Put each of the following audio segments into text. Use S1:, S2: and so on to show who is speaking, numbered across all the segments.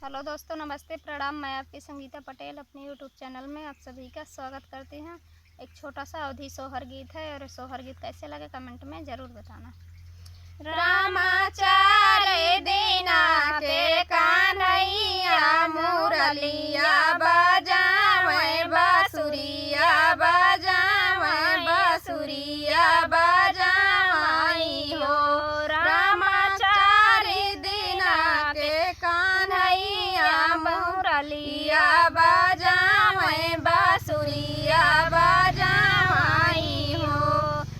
S1: Hello दोस्तों, नमस्ते, प्रणाम। मैं आपकी संगीता पटेल अपने यूट्यूब चैनल में आप सभी का स्वागत करती हूँ। एक छोटा सा अवधी सोहर गीत है और सोहर गीत कैसे लगे कमेंट में ज़रूर बताना।
S2: रामाचारे दीना के कान्हैया मुरलिया बजावे बांसुरिया बजावे बांसुरिया बजाई हो। रामाचारे दीना के कान्हैया मुरलिया बजावे बांसुरिया बजाई हो।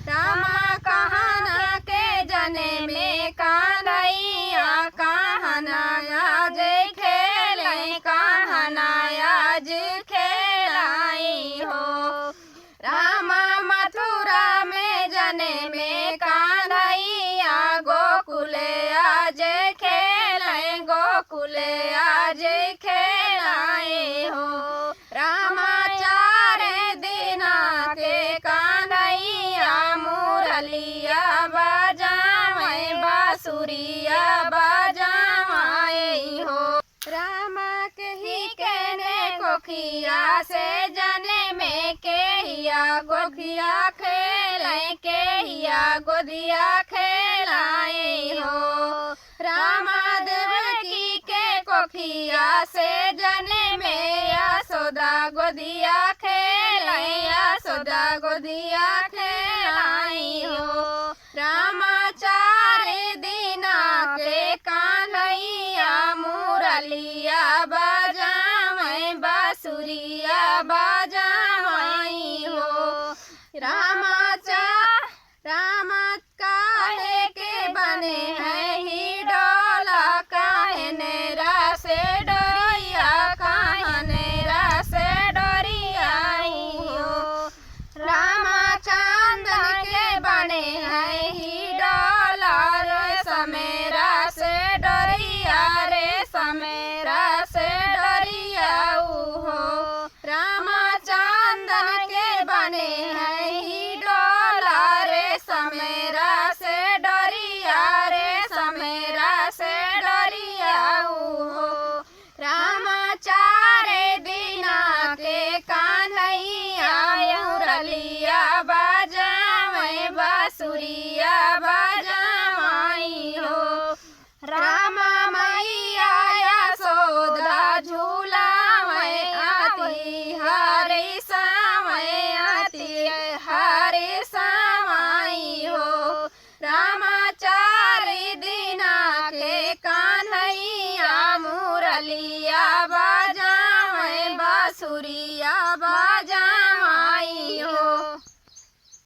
S2: रामा कहना के जने में कान्हैया कहनाया जे खेले कहनाया जे खेलाई हो। रामा मथुरा में जने में कान्हैया गोकुले आज खेले गोकुले आज खेलाए हो। रामाचारे दीना के कान्हैया मुरलिया बजावे बांसुरिया बजाए हो। रामा के ही कहने कोखिया से जने में केहिया गोखिया खेले केहिया गोदिया खेलाए हो। रामा देवकी के कोखिया से जने में यशोदा गोदिया खेले यशोदा गोदिया खेलाई हो। रामाचारे दीना के कान्हैया मुरलिया बजावे बांसुरिया बजाई हो। रामा काहे के बने हैं ही डोला काहे नेरा से डोरिया काहे नेरा से डोरियाई हो। रामा चांदन के बने हैं ही डोला रे समेरा से डोरिया रे समेरा से डोरिया हो। रामा चांदन के बने हैं ही डोला रे समेरा से डोरिया रे समेरा से डोरिया हो। रामाचारे दीना के कान्हैया मुरलिया बजावे बांसुरिया बजाई हो। रामा मैया यशोदा झूलावे आती हरे सावे आती हरे सावाई हो। रामाचारे दीना के कान्हैया मुरलिया बजावे बांसुरिया बजाई।